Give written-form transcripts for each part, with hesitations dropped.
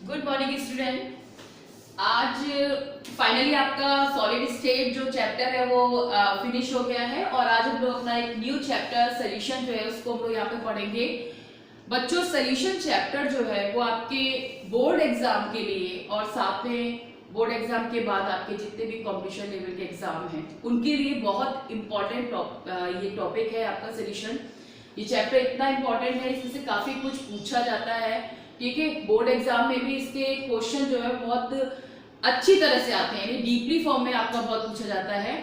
Good morning student. आज finally आपका solid state जो चैप्टर है वो फिनिश हो गया है और आज हम लोग अपना एक न्यू चैप्टर सोल्यूशन जो है उसको हम लोग यहाँ पे पढ़ेंगे। बच्चों, सोल्यूशन चैप्टर जो है वो आपके बोर्ड एग्जाम के लिए और साथ में बोर्ड एग्जाम के बाद आपके जितने भी कॉम्पिटिशन लेवल के एग्जाम हैं उनके लिए बहुत इंपॉर्टेंट ये टॉपिक है आपका सोल्यूशन। ये चैप्टर इतना इंपॉर्टेंट है, इसमें से काफी कुछ पूछा जाता है। ठीक है, बोर्ड एग्जाम में भी इसके क्वेश्चन जो है बहुत अच्छी तरह से आते हैं, डीपली फॉर्म में आपका बहुत पूछा जाता है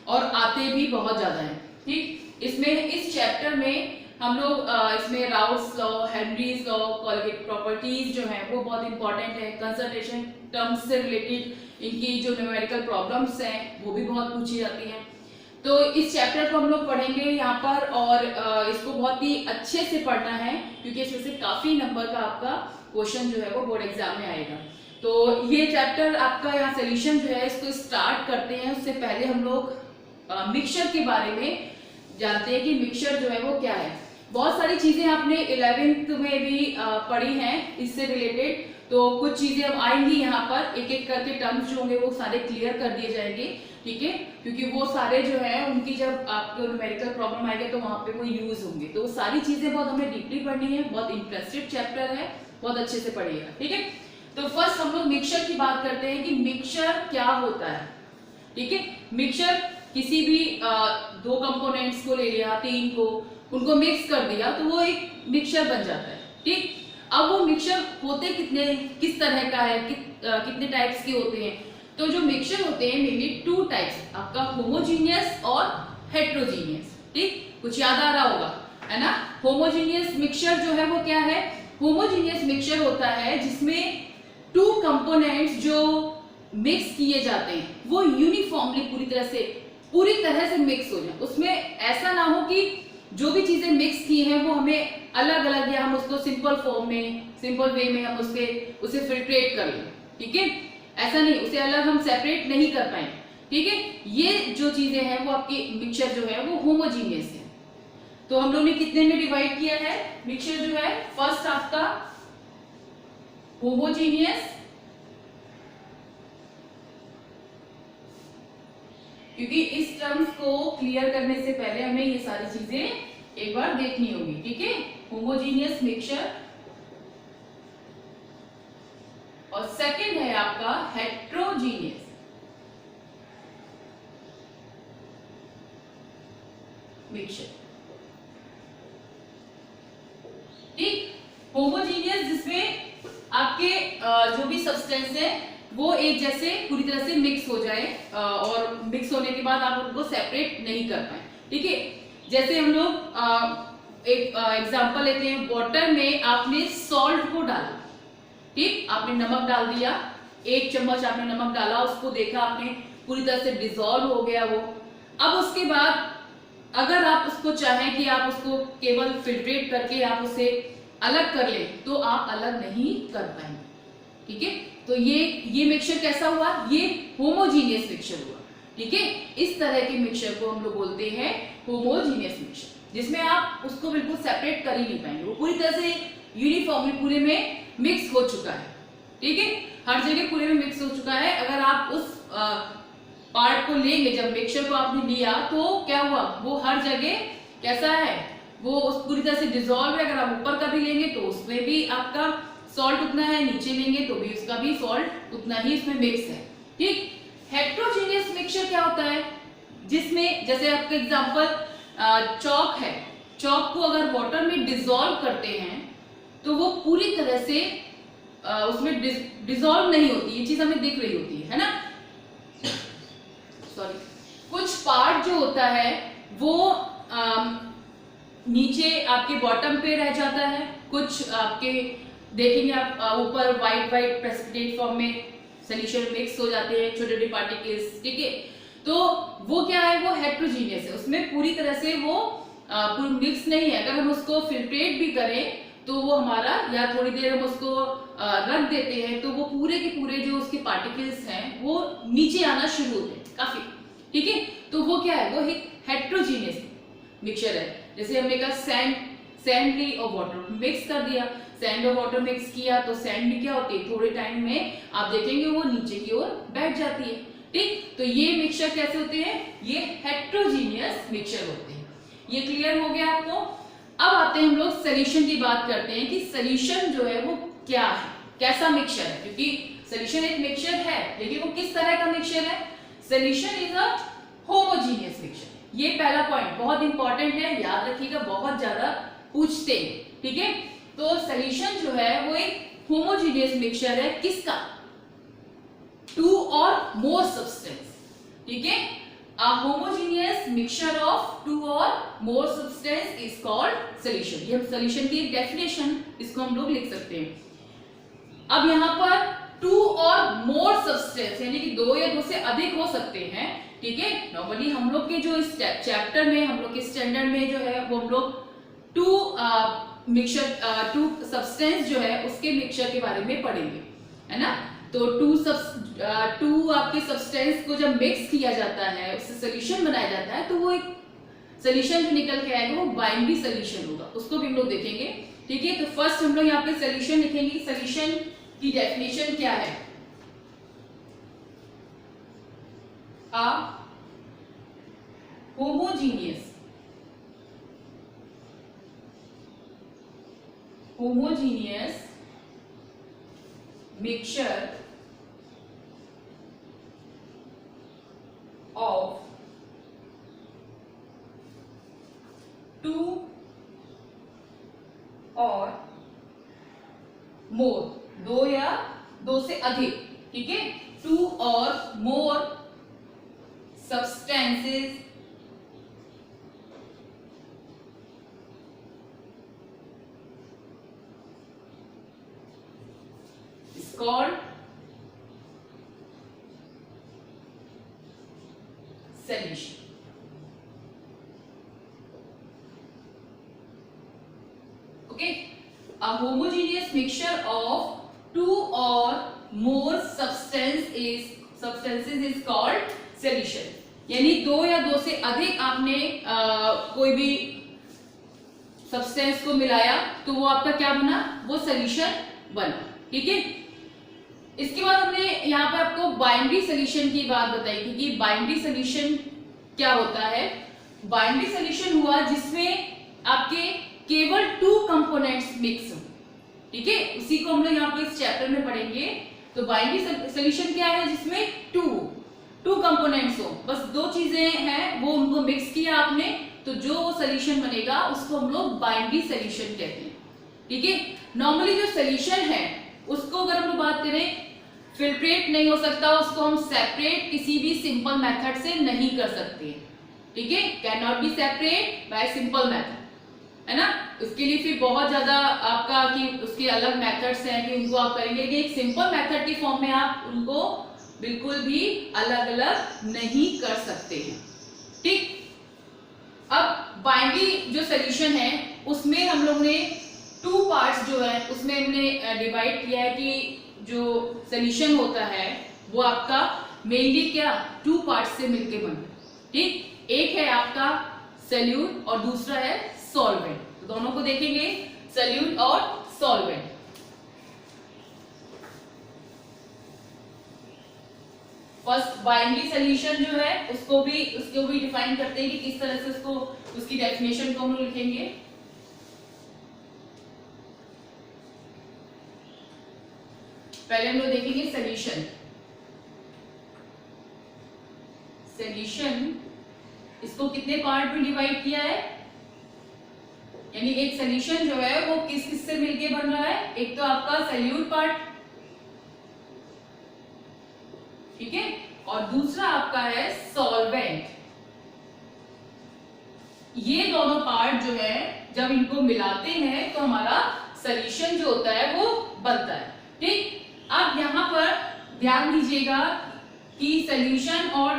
और आते भी बहुत ज्यादा है। ठीक, इसमें इस चैप्टर में हम लोग इसमें routes law, Henry's law, Colgate properties जो है वो बहुत इंपॉर्टेंट है। कंसंट्रेशन टर्म्स से रिलेटेड इनकी जो न्यूमेरिकल प्रॉब्लम्स हैं वो भी बहुत पूछी जाती हैं। तो इस चैप्टर को हम लोग पढ़ेंगे यहाँ पर और इसको बहुत ही अच्छे से पढ़ना है क्योंकि इसमें से काफी नंबर का आपका क्वेश्चन जो है वो बोर्ड एग्जाम में आएगा। तो ये चैप्टर आपका यहाँ सोल्यूशन जो है इसको स्टार्ट करते हैं। उससे पहले हम लोग मिक्सचर के बारे में जानते हैं कि मिक्सचर जो है वो क्या है। बहुत सारी चीजें आपने 11th में भी पढ़ी हैं इससे रिलेटेड, तो कुछ चीजें अब आएंगी यहाँ पर, एक एक करके टर्म्स जो होंगे वो सारे क्लियर कर दिए जाएंगे। ठीक है, क्योंकि वो सारे जो है उनकी जब आपको न्यूमेरिकल प्रॉब्लम आएगा तो वहां पे वो यूज होंगे। तो सारी चीजें बहुत हमें डीपली पढ़नी है, बहुत इंटरेस्टेड चैप्टर है, बहुत अच्छे से पढ़िएगा। ठीक है, तो फर्स्ट हम लोग मिक्सचर की बात करते हैं कि मिक्सचर क्या होता है। ठीक है, मिक्सचर किसी भी दो कंपोनेंट्स को ले लिया, तीन को, उनको मिक्स कर दिया तो वो एक मिक्सचर बन जाता है। ठीक, अब वो मिक्सचर होते किस तरह का है, कितने टाइप्स के होते हैं। तो जो मिक्सचर होते हैं मेनली टू टाइप्स, आपका होमोजीनियस और हेट्रोजीनियस। ठीक, कुछ याद आ रहा होगा है ना। होमोजीनियस मिक्सचर जो है वो क्या है, होमोजीनियस मिक्सचर होता है जिसमें टू कंपोनेंट्स जो मिक्स किए जाते हैं वो यूनिफॉर्मली पूरी तरह से मिक्स हो जाए। उसमें ऐसा ना हो कि जो भी चीजें मिक्स की हैं वो हमें अलग अलग या हम उसको सिंपल फॉर्म में, सिंपल वे में हम उसे फिल्ट्रेट कर लें। ठीक है, ऐसा नहीं, उसे अलग हम सेपरेट नहीं कर पाए। ठीक है, ये जो चीजें हैं वो आपकी मिक्सचर जो है वो होमोजीनियस है। तो हम लोग ने कितने में डिवाइड किया है मिक्सचर जो है, फर्स्ट आपका होमोजीनियस, क्योंकि इस टर्म्स को क्लियर करने से पहले हमें ये सारी चीजें एक बार देखनी होगी। ठीक है, होमोजीनियस मिक्सचर, और सेकंड है आपका हेट्रोजीनियस मिक्सचर। ठीक, होमोजीनियस जिसमें आपके जो भी सब्सटेंस है वो एक जैसे पूरी तरह से मिक्स हो जाए और मिक्स होने के बाद आप उनको सेपरेट नहीं कर पाए। ठीक है, जैसे हम लोग एक एग्जांपल लेते हैं, वाटर में आपने सॉल्ट को डाला। ठीक, आपने नमक डाल दिया, 1 चम्मच आपने नमक डाला, उसको देखा आपने पूरी तरह से डिसॉल्व हो गया वो। अब उसके बाद अगर आप उसको चाहें कि आप उसको केवल फिल्ट्रेट करके आप उसे अलग कर ले तो आप अलग नहीं कर पाएंगे। ठीक है, तो ये मिक्सचर कैसा हुआ, ये होमोजीनियस मिक्सचर हुआ। ठीक है, इस तरह के मिक्सचर को हम लोग बोलते हैं होमोजीनियस मिक्सचर, जिसमें आप उसको बिल्कुल सेपरेट कर ही नहीं पाएंगे, वो पूरी तरह से यूनिफॉर्मली पूरे में मिक्स हो चुका है। ठीक है, हर जगह पूरे में मिक्स हो चुका है। अगर आप उस पार्ट को लेंगे, जब मिक्सचर को आपने लिया तो क्या हुआ, वो हर जगह कैसा है, वो उस पूरी तरह से डिसॉल्व है। अगर आप ऊपर का भी लेंगे तो उसमें भी आपका सॉल्ट उतना है, नीचे लेंगे तो भी उसका भी सॉल्ट उतना ही इसमें मिक्स है। ठीक, हेट्रोजीनियस मिक्सचर क्या होता है, जिसमें जैसे आपका एग्जांपल चॉक है, चॉक को अगर वाटर में डिसॉल्व करते हैं तो वो पूरी तरह से उसमें डिसॉल्व नहीं होती, ये चीज हमें दिख रही होती है ना। सॉरी, कुछ पार्ट जो होता है वो नीचे आपके बॉटम पे रह जाता है, कुछ आपके देखेंगे आप ऊपर वाइट प्रेसिपिटेट फॉर्म में सॉल्यूशन मिक्स हो जाते हैं, छोटे छोटे पार्टिकल्स। ठीक है, तो वो क्या है, वो हेट्रोजीनियस है, उसमें पूरी तरह से वो पूरी मिक्स नहीं है। अगर हम उसको फिल्ट्रेट भी करें तो वो हमारा, या थोड़ी देर हम उसको रख देते हैं तो वो पूरे के पूरे जो उसके पार्टिकल्स हैं वो नीचे आना शुरू होते हैं काफी। ठीक है, तो वो क्या है, वो एक हेट्रोजीनियस मिक्सचर है। जैसे हमने कहा सैंड ली और वाटर मिक्स कर दिया, सैंड और वाटर मिक्स किया तो सैंड भी क्या होती है, थोड़े टाइम में आप देखेंगे वो नीचे की ओर बैठ जाती है। ठीक, तो ये मिक्सचर कैसे होते हैं, ये हेट्रोजीनियस मिक्सचर होते हैं। ये क्लियर हो गया आपको। अब आते हैं हम लोग सॉल्यूशन की बात करते हैं कि सॉल्यूशन जो है वो क्या है, कैसा मिक्सचर है, क्योंकि सॉल्यूशन एक मिक्सचर है लेकिन वो किस तरह का मिक्सचर है। Solution is a homogeneous mixture. ये पहला पॉइंट बहुत इंपॉर्टेंट है, याद रखिएगा, बहुत ज्यादा पूछते हैं। ठीक है, तो सॉल्यूशन जो है वो एक होमोजीनियस मिक्सचर है, किसका, टू और मोर सब्सटेंस। ठीक है, a homogeneous mixture of two or more substance is called solution। ये सॉल्यूशन की एक डेफिनेशन इसको हम लोग लिख सकते हैं। अब यहाँ पर टू और मोर सब्सटेंस यानी कि दो या दो से अधिक हो सकते हैं। ठीक है, नॉर्मली हम लोग के जो इस चैप्टर में, हम लोग के स्टैंडर्ड में जो है वो हम लोग टू सब्सटेंस जो है उसके मिक्सचर के बारे में पढ़ेंगे, है ना। तो टू आपके सब्सटेंस को जब मिक्स किया जाता है, उससे सॉल्यूशन बनाया जाता है, तो वो एक सॉल्यूशन जो निकल के आएगा वो बाइनरी सॉल्यूशन होगा, उसको भी हम लोग देखेंगे। ठीक है, तो फर्स्ट हम लोग यहाँ पे सॉल्यूशन लिखेंगे। सॉल्यूशन की डेफिनेशन क्या है, a homogeneous mixture of two और मोर, दो या दो से अधिक। ठीक है, टू और मोर substances is called solution। Okay, a homogeneous mixture of two or more substances is called solution। यानी दो या दो से अधिक आपने कोई भी सब्सटेंस को मिलाया तो वो आपका क्या बना, वो सॉल्यूशन बना। ठीक है, इसके बाद हमने यहाँ पे आपको बाइनरी सॉल्यूशन की बात बताई थी कि बाइनरी सॉल्यूशन क्या होता है। बाइनरी सॉल्यूशन हुआ जिसमें आपके केवल टू कंपोनेंट्स मिक्स हो। ठीक है, उसी को हम लोग यहाँ पे इस चैप्टर में पढ़ेंगे। तो बाइनरी सॉल्यूशन क्या है, जिसमें टू कंपोनेंट्स हो, बस दो चीजें हैं, वो उनको मिक्स किया आपने, तो जो सॉल्यूशन बनेगा उसको हम लोग बाइनरी सॉल्यूशन कहते हैं। ठीक है, नॉर्मली जो सॉल्यूशन है उसको अगर हम लोग बात करें, फिल्ट्रेट नहीं हो सकता, उसको हम सेपरेट किसी भी सिंपल मेथड से नहीं कर सकते। ठीक है, can not be separate by simple method, है ना। उसके लिए फिर बहुत ज्यादा आपका कि उसके अलग मेथड्स हैं कि उनको आप करेंगे, लेकिन एक सिंपल मेथड के फॉर्म में आप उनको बिल्कुल भी अलग अलग नहीं कर सकते हैं। ठीक, अब बाइनरी जो सॉल्यूशन है उसमें हम लोग ने टू पार्ट्स जो है उसमें हमने डिवाइड किया है कि जो सॉल्यूशन होता है वो आपका मेनली क्या, टू पार्ट्स से मिलकर बनता है। ठीक, एक है आपका सॉल्यूट और दूसरा है सॉल्वेंट। तो दोनों को देखेंगे, सॉल्यूट और सॉल्वेंट। फर्स्ट बाइनरी सॉल्यूशन जो है उसको भी डिफाइन करते हैं कि किस तरह से उसको, उसकी डेफिनेशन को हम लोग लिखेंगे। पहले हम लोग देखेंगे सॉल्यूशन। सॉल्यूशन इसको कितने पार्ट में डिवाइड किया है, यानी एक सॉल्यूशन जो है वो किस किस से मिलके बन रहा है। एक तो आपका सॉल्यूट पार्ट, ठीक है, और दूसरा आपका है सॉल्वेंट। ये दोनों पार्ट जो है जब इनको मिलाते हैं तो हमारा सॉल्यूशन जो होता है वो बनता है। ठीक, अब यहाँ पर ध्यान दीजिएगा कि सॉल्यूशन और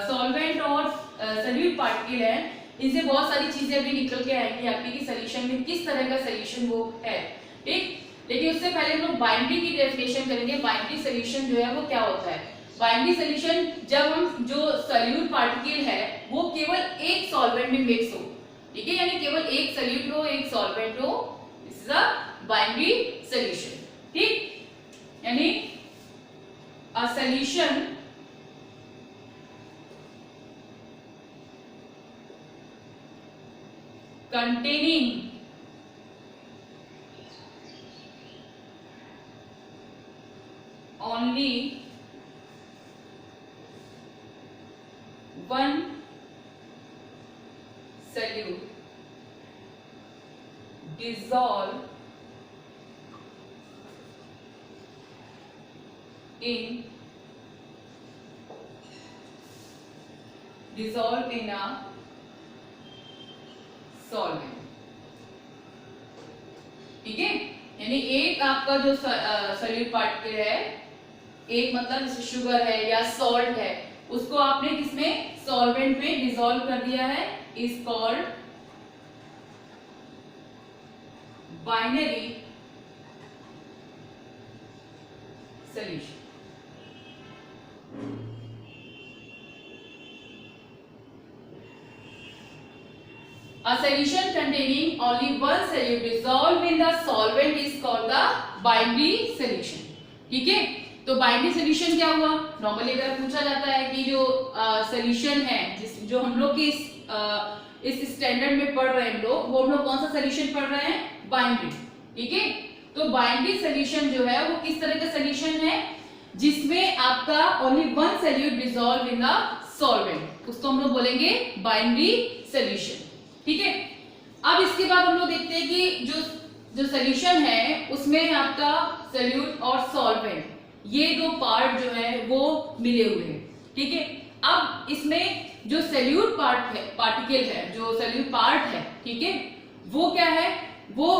सॉल्वेंट और सॉल्यूट पार्टिकल है, इनसे बहुत सारी चीजें अभी निकल के आएंगी आपकी कि सॉल्यूशन में किस तरह का सॉल्यूशन वो है। ठीक, लेकिन उससे पहले हम लोग बाइनरी की डेफिनेशन करेंगे। बाइनरी सॉल्यूशन जो है वो क्या होता है। बाइनरी सॉल्यूशन जब हम जो सॉल्यूट पार्टिकल है वो केवल एक सॉल्वेंट में मिक्स हो, ठीक है, यानी केवल एक सॉल्यूट हो, एक सॉल्वेंट हो, this is a binary solution. ठीक, यानी a solution containing only one solute dissolve in a solvent. ठीक है, यानी एक आपका जो सॉल्यूट पार्टिकल है, एक मतलब जैसे शुगर है या सॉल्ट है, उसको आपने किसमें, सॉल्वेंट में डिसॉल्व कर दिया है, is called binary solution. A solution containing only one solute dissolved in the solvent is called the binary solution। ठीक है, तो बाइनरी सॉल्यूशन क्या हुआ? नॉर्मली अगर पूछा जाता है कि जो सॉल्यूशन है जो हम लोग की इस स्टैंडर्ड में पढ़ रहे हैं लोग, वो हम लोग कौन सा सॉल्यूशन पढ़ रहे हैं? बाइनरी। ठीक है, तो बाइनरी सॉल्यूशन जो है वो किस तरह का सॉल्यूशन है? जिसमें आपका only one solute dissolve in the solvent, उसको हम लोग बोलेंगे बाइनरी सॉल्यूशन। ठीक है, अब इसके बाद हम लोग देखते हैं कि जो सॉल्यूशन है उसमें आपका सॉल्यूट और सॉल्वेंट ये दो पार्ट जो है वो मिले हुए हैं। ठीक है, अब इसमें जो सॉल्यूट पार्टिकल है, जो सॉल्यूट पार्ट है, ठीक है, वो क्या है? वो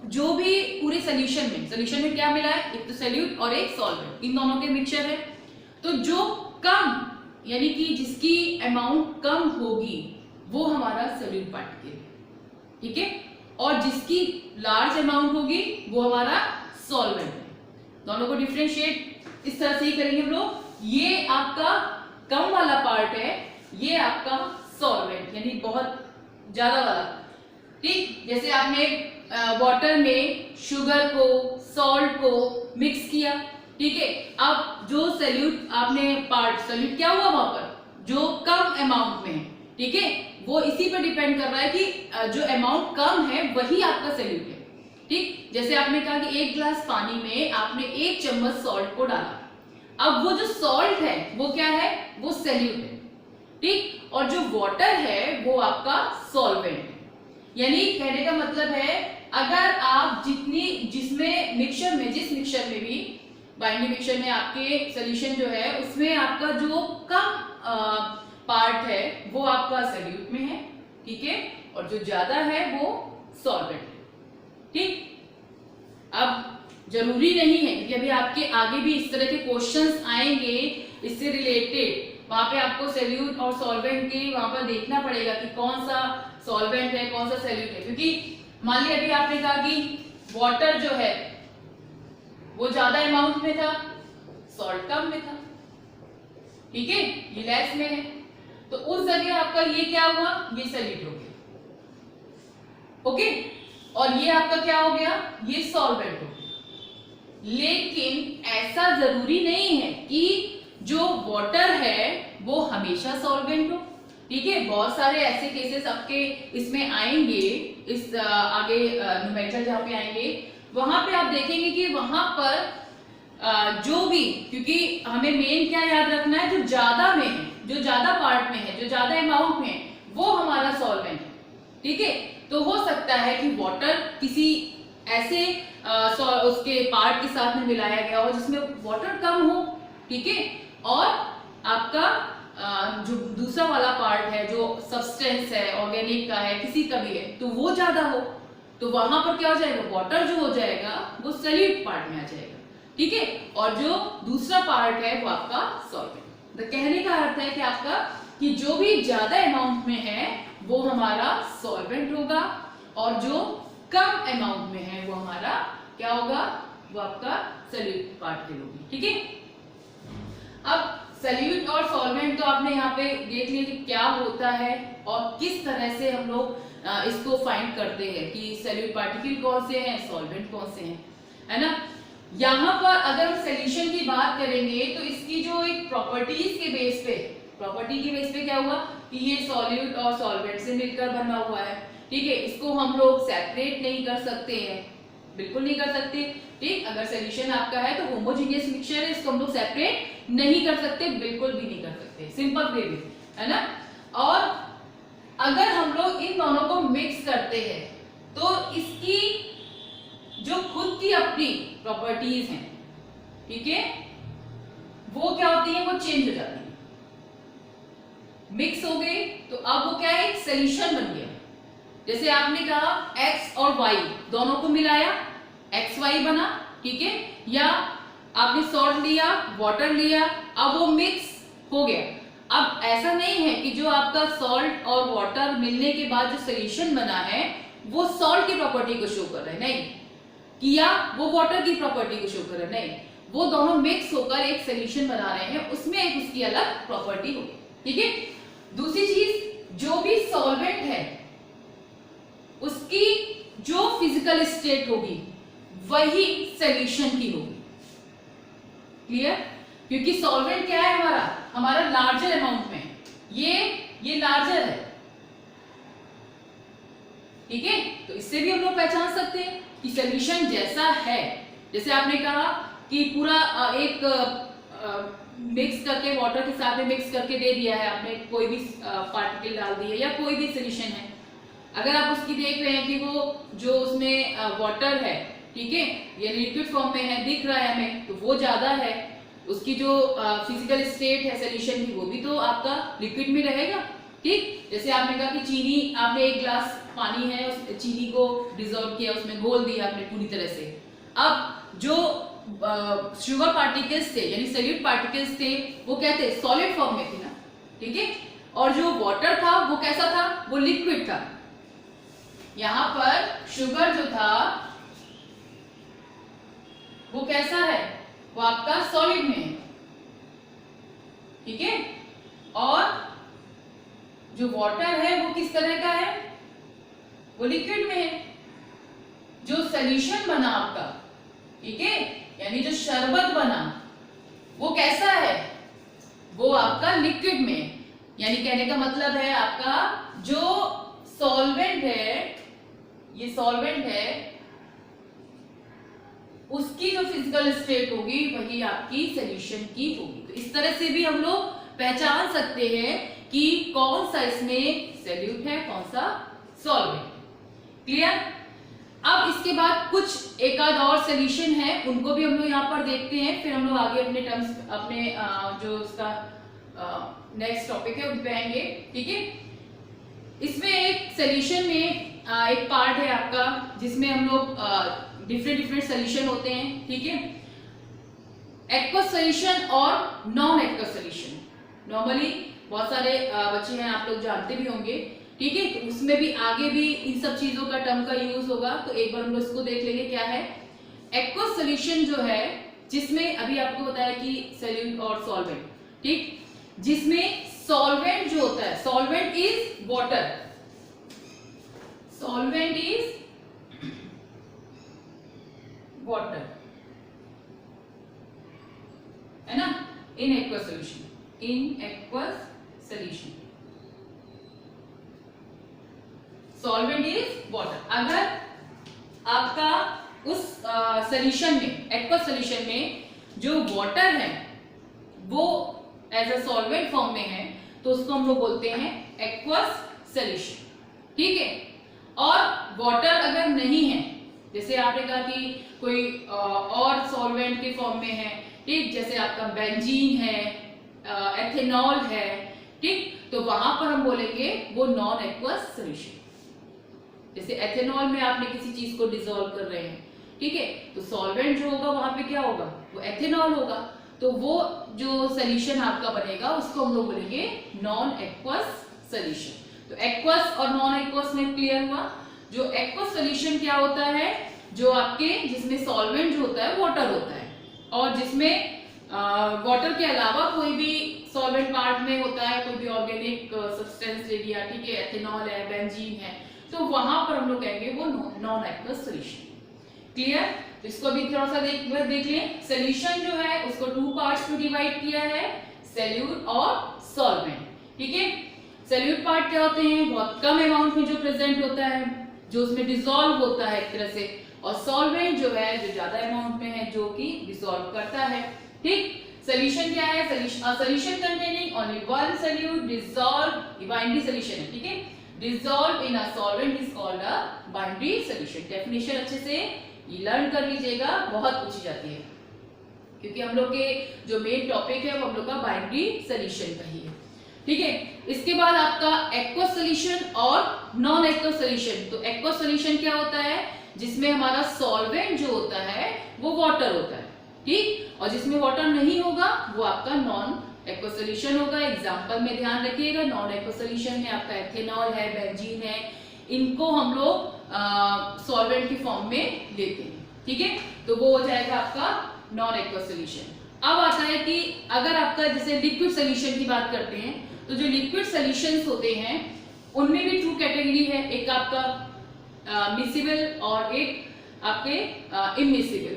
जो भी पूरे सॉल्यूशन में क्या मिला है? एक तो सॉल्यूट और एक सॉल्वेंट, इन दोनों के मिक्सचर है। तो जो कम यानी कि जिसकी अमाउंट कम होगी वो हमारा सॉल्यूट पार्टिकल, ठीक है, और जिसकी लार्ज अमाउंट होगी वो हमारा सॉल्वेंट है। दोनों को डिफरेंशिएट इस तरह से ही करेंगे हम लोग। ये आपका कम वाला पार्ट है, ये आपका सॉल्वेंट यानी बहुत ज्यादा वाला। ठीक, जैसे आपने वाटर में शुगर को, सॉल्ट को मिक्स किया, ठीक है, अब जो सॉल्यूट आपने सॉल्यूट क्या हुआ वहां पर? जो कम अमाउंट में है, ठीक है, वो इसी पर डिपेंड कर रहा है कि जो अमाउंट कम है वही आपका सॉल्यूट है। ठीक, जैसे आपने कहा कि एक ग्लास पानी में आपने 1 चम्मच सॉल्ट को डाला, अब वो जो सॉल्ट है वो क्या है? वो सॉल्यूट है। ठीक, और जो वाटर है वो आपका सॉल्वेंट है। यानी कहने का मतलब है अगर आप जिस मिक्सचर में भी बाइनरी मिक्सचर में आपके सॉल्यूशन जो है उसमें आपका जो कम पार्ट है वो आपका सॉल्यूट में है, ठीक है, और जो ज्यादा है वो सॉल्वेंट है। ठीक, अब जरूरी नहीं है क्योंकि अभी आपके आगे भी इस तरह के क्वेश्चंस आएंगे इससे रिलेटेड, वहां पे आपको सॉल्यूट और सॉल्वेंट के वहां पर देखना पड़ेगा कि कौन सा सॉल्वेंट है कौन सा सॉल्यूट है। क्योंकि मान लिया अभी आपने कहा कि वाटर जो है वो ज्यादा अमाउंट में था, सॉल्ट कम में था, ठीक है, ये लेस में है, तो उस जगह आपका ये क्या हुआ? ये सॉल्यूट हो गया, ओके, और ये आपका क्या हो गया? ये सॉल्वेंट हो गया। लेकिन ऐसा जरूरी नहीं है कि जो वाटर है वो हमेशा सॉल्वेंट हो, ठीक है, बहुत सारे ऐसे केसेस आपके इसमें आएंगे, इस आगे न्यूमेरिकल जहां पे आएंगे वहां पे आप देखेंगे कि वहां पर जो भी, क्योंकि हमें मेन क्या याद रखना है, जो ज्यादा में है, जो ज्यादा पार्ट में है, जो ज्यादा अमाउंट में है वो हमारा सॉल्वेंट है, ठीक है। तो हो सकता है कि वाटर किसी ऐसे उसके पार्ट के साथ में मिलाया गया हो जिसमें वाटर कम हो, ठीक है, और आपका जो दूसरा वाला पार्ट है जो सब्सटेंस है, ऑर्गेनिक का है, किसी का भी है, तो वो ज्यादा हो, तो वहां पर क्या हो जाएगा? वाटर जो हो जाएगा वो सॉल्यूट पार्ट में आ जाएगा, ठीक है, और जो दूसरा पार्ट है वो आपका सॉल्वेंट। तो कहने का अर्थ है कि आपका कि जो भी ज्यादा अमाउंट में है वो हमारा सॉल्वेंट होगा और जो कम अमाउंट में है वो हमारा क्या होगा? वो आपका सॉल्यूट पार्टिकल होगी, ठीक है। अब सॉल्यूट और सॉल्वेंट तो आपने यहाँ पे देख लिया कि क्या होता है और किस तरह से हम लोग इसको फाइंड करते हैं कि सॉल्यूट पार्टिकल कौन से हैं, सॉल्वेंट कौन से हैं, है ना। यहाँ पर अगर हम सॉल्यूशन की बात करेंगे तो इसकी जो एक प्रॉपर्टीज के बेस पे, प्रॉपर्टी के बेस पे क्या हुआ कि ये सॉल्यूट और सॉल्वेंट से मिलकर बना हुआ है, ठीक है। इसको हम लोग सेपरेट नहीं कर सकते हैं, बिल्कुल नहीं कर सकते, ठीक। अगर सॉल्यूशन आपका है तो होमोजेनियस मिक्सचर है, इसको हम लोग सेपरेट नहीं कर सकते, बिल्कुल भी नहीं कर सकते, सिंपल वे में, है ना। और अगर हम लोग इन दोनों को मिक्स करते हैं तो इसकी जो खुद की अपनी प्रॉपर्टीज हैं, ठीक है, वो क्या होती है, वो चेंज हो जाती है। मिक्स हो गए तो अब वो क्या है, एक सॉल्यूशन बन गया। जैसे आपने कहा x और y दोनों को मिलाया, xy बना, ठीक है, या आपने सॉल्ट लिया, वाटर लिया, अब वो मिक्स हो गया। अब ऐसा नहीं है कि जो आपका सॉल्ट और वाटर मिलने के बाद जो सॉल्यूशन बना है वो सॉल्ट की प्रॉपर्टी को शो कर रहा है, नहीं, किया वो वाटर की प्रॉपर्टी को शो कर रहा है, नहीं, वो दोनों मिक्स होकर एक सॉल्यूशन बना रहे हैं, उसमें एक उसकी अलग प्रॉपर्टी होगी, ठीक है। दूसरी चीज, जो भी सॉल्वेंट है उसकी जो फिजिकल स्टेट होगी वही सॉल्यूशन की होगी, क्लियर। क्योंकि सॉल्वेंट क्या है, हमारा लार्जर अमाउंट में, ये लार्जर है, ठीक है। तो इससे भी हम लोग पहचान सकते हैं कि सॉल्यूशन जैसा है, जैसे आपने कहा कि पूरा एक मिक्स करके वाटर के साथ में मिक्स करके दे दिया है आपने, कोई भी पार्टिकल डाल दिया या कोई भी सॉल्यूशन है, अगर आप उसकी देख रहे हैं कि वो जो उसमें वाटर है, ठीक है, ये लिक्विड फॉर्म में है, दिख रहा है हमें, तो वो ज्यादा है, उसकी जो फिजिकल स्टेट है सॉल्यूशन की वो भी तो आपका लिक्विड में रहेगा, ठीक। जैसे आपने कहा कि चीनी, आपने एक ग्लास पानी है, उस चीनी को डिसॉल्व किया, उसमें घोल दिया आपने पूरी तरह से, अब जो शुगर पार्टिकल्स थे यानी सॉल्यूट पार्टिकल्स थे वो क्या थे, सॉलिड फॉर्म में थे ना, ठीक है, और जो वाटर था वो कैसा था, वो लिक्विड था। यहाँ पर शुगर जो था वो कैसा है, वो आपका सॉलिड में है, ठीक है, और जो वाटर है वो किस तरह का है, वो लिक्विड में है। जो सॉल्यूशन बना आपका, ठीक है, यानी जो शरबत बना वो कैसा है, वो आपका लिक्विड में, यानी कहने का मतलब है आपका जो सॉल्वेंट है, ये सॉल्वेंट है, उसकी जो फिजिकल स्टेट होगी वही आपकी सॉल्यूशन की होगी। तो इस तरह से भी हम लोग पहचान सकते हैं कि कौन सा इसमें सॉल्यूट है, कौन सा सॉल्वेंट, क्लियर। अब इसके बाद कुछ एक आध और सॉल्यूशन है, उनको भी हम लोग यहाँ पर देखते हैं, फिर हम लोग आगे अपने टर्म्स, अपने जो उसका नेक्स्ट टॉपिक है उन पे आएंगे, ठीक है। इसमें एक सॉल्यूशन में एक पार्ट है आपका जिसमें हम लोग डिफरेंट सॉल्यूशन होते हैं, ठीक है, एक्वस सॉल्यूशन और नॉन एक्वस सॉल्यूशन। नॉर्मली बहुत सारे बच्चे हैं, आप लोग जानते भी होंगे, ठीक है, तो उसमें भी आगे भी इन सब चीजों का टर्म का यूज होगा, तो एक बार हम लोग इसको देख लेंगे क्या है। एक्वस सॉल्यूशन जो है, जिसमें अभी आपको बताया कि सॉल्यूट और सॉल्वेंट, ठीक, जिसमें सॉल्वेंट जो होता है, solvent is water, solvent is water, है ना, in aqueous solution, in aqueous solution solvent is water. अगर आपका उस सॉल्यूशन में, एक्वस सॉल्यूशन में जो वाटर है वो एज अ सॉल्वेंट फॉर्म में है, तो उसको हम लोग बोलते हैं एक्वस सॉल्यूशन, ठीक है। और वाटर अगर नहीं है, जैसे आपने कहा कि कोई और सॉल्वेंट के फॉर्म में है, ठीक, जैसे आपका बेंजीन है, एथेनॉल है, ठीक, तो वहां पर हम बोलेंगे वो नॉन एक्वस सॉल्यूशन। जैसे एथेनॉल में आपने किसी चीज को डिसॉल्व कर रहे हैं, ठीक है, तो सॉल्वेंट जो होगा वहां पे क्या होगा, वो एथेनॉल होगा, तो वो जो सॉल्यूशन आपका बनेगा उसको हम लोग बोलेंगे नॉन एक्वस सॉल्यूशन। तो एक्वस और नॉन एक्वस में क्लियर हुआ। जो एक्वस सॉल्यूशन क्या होता है, जो आपके जिसमें सॉल्वेंट जो होता है वाटर होता है, और जिसमें वाटर के अलावा कोई भी सॉल्वेंट पार्ट में होता है, कोई भी ऑर्गेनिक सब्सटेंस ले लिया, ठीक है, एथेनॉल है, बेंजीन है, तो वहां पर हम लोग कहेंगे वो नॉन एक्वस सॉल्यूशन। क्लियर? तो इसको भी थोड़ा सा देख लें। सॉल्यूशन जो है उसको टू पार्ट्स में डिवाइड किया है, सॉल्यूट और सॉल्वेंट। ठीक है, सॉल्यूट पार्ट क्या होते हैं? बहुत कम अमाउंट में जो प्रेजेंट होता है, जो उसमें डिसॉल्व होता है एक तरह से, और सॉल्वेंट जो है जो ज्यादा अमाउंट में है, जो कि डिसॉल्व करता है। ठीक, सॉल्यूशन क्या है? Solution containing only one solute dissolve, binary solution है। ठीक है, dissolve in a solvent is called a binary solution. Definition अच्छे से ये लर्न कर लीजिएगा, बहुत पूछी जाती है, क्योंकि हम लोग के जो मेन टॉपिक है वो हम लोग का बाइनरी सॉल्यूशन का ही है। ठीक है, इसके बाद आपका एक्वस सॉल्यूशन और नॉन एक्वस सॉल्यूशन। तो एक्वस सॉल्यूशन क्या होता है? जिसमें हमारा सॉल्वेंट जो होता है वो वाटर होता है, ठीक, और जिसमें वाटर नहीं होगा वो आपका नॉन एक्वस सॉल्यूशन होगा। एग्जांपल में ध्यान रखिएगा, नॉन एक्वस सॉल्यूशन में आपका एथेनॉल है, बेंजीन है, इनको हम लोग सॉल्वेंट की फॉर्म में लेते हैं। ठीक है, तो वो हो जाएगा आपका नॉन एक्वस सॉल्यूशन। अब आता है कि अगर आपका जैसे लिक्विड सॉल्यूशन की बात करते हैं, तो जो लिक्विड सॉल्यूशंस होते हैं उनमें भी टू कैटेगरी है, एक आपका मिसिबल और एक आपके इमिसिबल।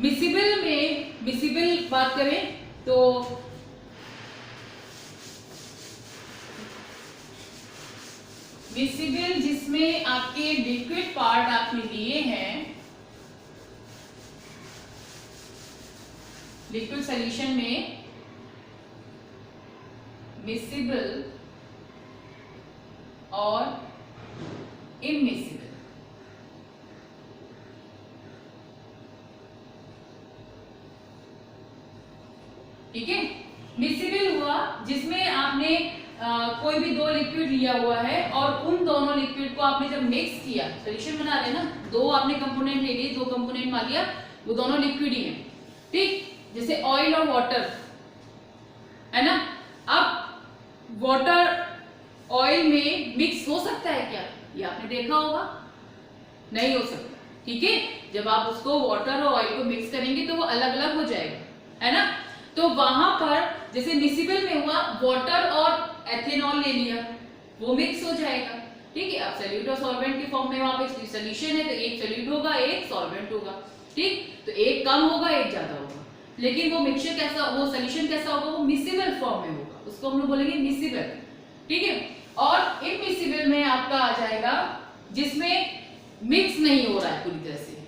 मिसिबल बात करें तो मिसिबल जिसमें आपके लिक्विड पार्ट आपने लिए हैं, लिक्विड सॉल्यूशन में मिसिबल और इमिसिबल। ठीक है, मिसिबल हुआ जिसमें आपने कोई भी दो लिक्विड लिया हुआ है और उन दोनों लिक्विड को आपने जब मिक्स किया, सॉल्यूशन बना रहे ना, दो आपने कंपोनेंट ले लिए, दो कंपोनेंट मान लिया, वो दोनों लिक्विड ही हैं। ठीक, जैसे ऑयल और वाटर है ना। अब वाटर ऑयल में मिक्स हो सकता है क्या? ये आपने देखा होगा, नहीं हो सकता। ठीक है, जब आप उसको वाटर और ऑयल को मिक्स करेंगे तो वो अलग अलग हो जाएगा, है ना। तो वहां पर जैसे मिसिबल में हुआ, वाटर और एथेनॉल ले लिया, वो मिक्स हो जाएगा। ठीक है, अब सॉल्यूट और सॉल्वेंट की फॉर्म में वहां पे सॉल्यूशन है, तो एक सॉल्यूट होगा, एक सॉल्वेंट होगा। ठीक, तो एक कम होगा, एक ज्यादा होगा, लेकिन वो मिक्सचर कैसा, वो सॉल्यूशन कैसा होगा? वो मिसिबल फॉर्म में होगा, उसको हम लोग बोलेंगे मिसिबल। ठीक है, और इमिसिबल में आपका आ जाएगा जिसमें मिक्स नहीं हो रहा है पूरी तरह से,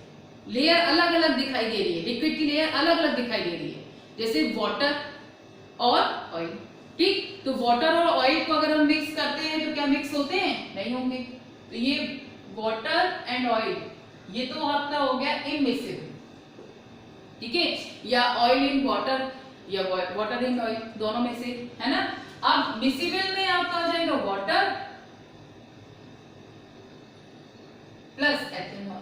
लेयर अलग अलग दिखाई दे रही है, लिक्विड की लेयर अलग अलग दिखाई दे रही है, जैसे वाटर और ऑयल। ठीक, तो वाटर और ऑयल को अगर हम मिक्स करते हैं तो क्या मिक्स होते हैं? नहीं होंगे। तो ये वाटर एंड ऑयल, ये तो आपका हो गया इमिसिबल। ठीक है, या ऑयल इन वाटर या वाटर इन ऑयल, दोनों में से, है ना। अब मिसिबल में आपका आ जाएगा वाटर प्लस एथेनॉल।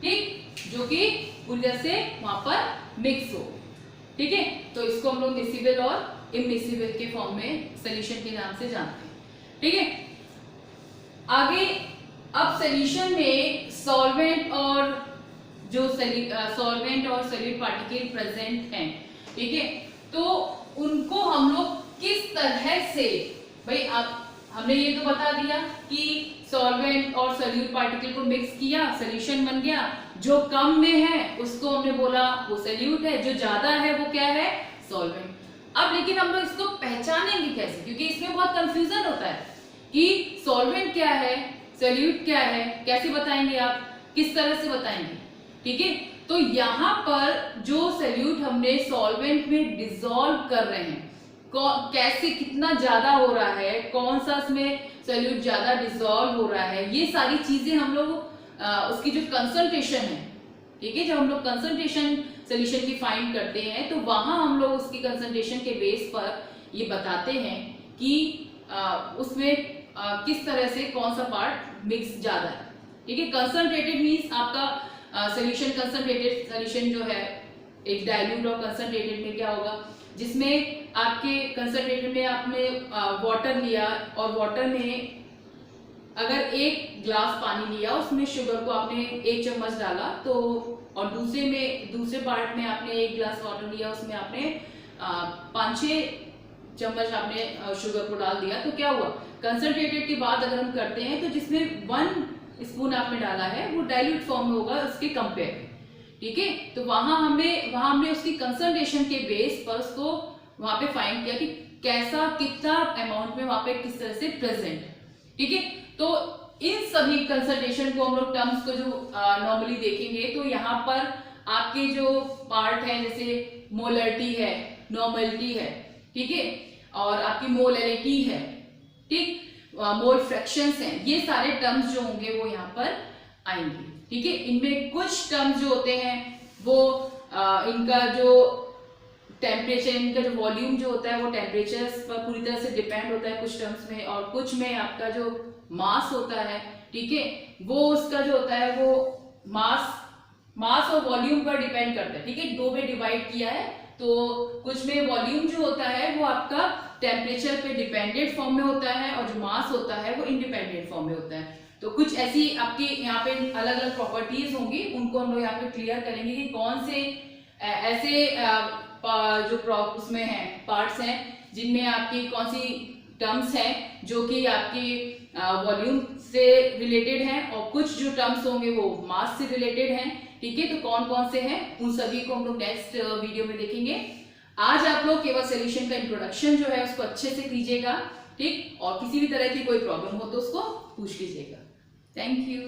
ठीक, जो कि पूरी तरह से वहां पर मिक्स हो। ठीक है, तो इसको हम लोग मिसिबल और इमिसिबल के फॉर्म में सॉल्यूशन के नाम से जानते हैं। ठीक है, आगे अब सॉल्यूशन में सॉल्वेंट और जो सॉल्वेंट और सॉल्यूट पार्टिकल प्रेजेंट हैं, ठीक है, तो उनको हम लोग किस तरह से, भाई आप हमने ये तो बता दिया कि सॉल्वेंट और सॉल्यूट पार्टिकल को मिक्स किया, सॉल्यूशन बन गया, जो कम में है उसको हमने बोला वो सॉल्यूट है, जो ज्यादा है वो क्या है? सॉल्वेंट। अब लेकिन हम लोग इसको पहचानेंगे कैसे? क्योंकि इसमें बहुत कंफ्यूजन होता है कि सॉल्वेंट क्या है, सॉल्यूट क्या है, कैसे बताएंगे आप, किस तरह से बताएंगे? ठीक है, तो यहाँ पर जो सॉल्यूट हमने सॉल्वेंट में डिसॉल्व कर रहे हैं, कैसे, कितना ज्यादा हो रहा है, कौन सा इसमें सॉल्यूट ज्यादा डिसॉल्व हो रहा है, ये सारी चीजें हम लोग उसकी जो कंसंट्रेशन है, ठीक है, जब हम लोग कंसंट्रेशन सॉल्यूशन की फाइंड करते हैं तो वहां हम लोग उसकी कंसंट्रेशन के बेस पर ये बताते हैं कि उसमें किस तरह से कौन सा पार्ट मिक्स ज्यादा है। ठीक है, कंसंट्रेटेड मींस आपका सॉल्यूशन, कंसंट्रेटेड सॉल्यूशन जो है एक डाइल्यूट और कंसंट्रेटेड में क्या होगा, जिसमें आपके कंसंट्रेटेड में आपने वाटर लिया और वाटर में अगर एक ग्लास पानी लिया, उसमें शुगर को आपने 1 चम्मच डाला, तो और दूसरे पार्ट में आपने 1 ग्लास वाटर लिया, उसमें आपने 5-6 चम्मच आपने शुगर को डाल दिया, तो क्या हुआ, कंसंट्रेटेड की बात अगर हम करते हैं तो जिसमें 1 स्पून आपने डाला है वो डाइल्यूट फॉर्म में होगा उसके कंपेयर, ठीक है। तो वहां हमने उसकी कंसंट्रेशन के बेस पर उसको वहां पे फाइंड किया कि कैसा कितना अमाउंट में वहां पे किस तरह से प्रेजेंट है, ठीक है। तो इन सभी कंसंट्रेशन को हम लोग टर्म्स को जो नॉर्मली देखेंगे, तो यहाँ पर आपके जो पार्ट है जैसे मोलरिटी है, नॉर्मलिटी है, ठीक है, और आपकी मोलैलिटी है, ठीक, मोल फ्रैक्शंस हैं, ये सारे टर्म्स जो होंगे वो यहाँ पर आएंगे, ठीक है। इनमें कुछ टर्म्स जो होते हैं वो इनका जो टेम्परेचर, इनका जो वॉल्यूम जो होता है वो टेम्परेचर पर पूरी तरह से डिपेंड होता है कुछ टर्म्स में, और कुछ में आपका जो मास होता है, ठीक है, वो उसका जो होता है वो मास और वॉल्यूम पर डिपेंड करता है, ठीक है। 2 में डिवाइड किया है, तो कुछ में वॉल्यूम जो होता है वो आपका टेम्परेचर पे डिपेंडेंट फॉर्म में होता है, और जो मास होता है वो इंडिपेंडेंट फॉर्म में होता है। तो कुछ ऐसी आपकी यहाँ पे अलग अलग प्रॉपर्टीज होंगी, उनको हम लोग यहाँ पे क्लियर करेंगे कि कौन से ऐसे जो उसमें है पार्ट्स हैं जिनमें आपकी कौन सी टर्म्स हैं जो कि आपकी वॉल्यूम से रिलेटेड हैं, और कुछ जो टर्म्स होंगे वो मास से रिलेटेड हैं, ठीक है। तो कौन कौन से हैं उन सभी को हम लोग नेक्स्ट वीडियो में देखेंगे। आज आप लोग केवल सॉल्यूशन का इंट्रोडक्शन जो है उसको अच्छे से कीजिएगा, ठीक, और किसी भी तरह की कोई प्रॉब्लम हो तो उसको पूछ लीजिएगा। Thank you.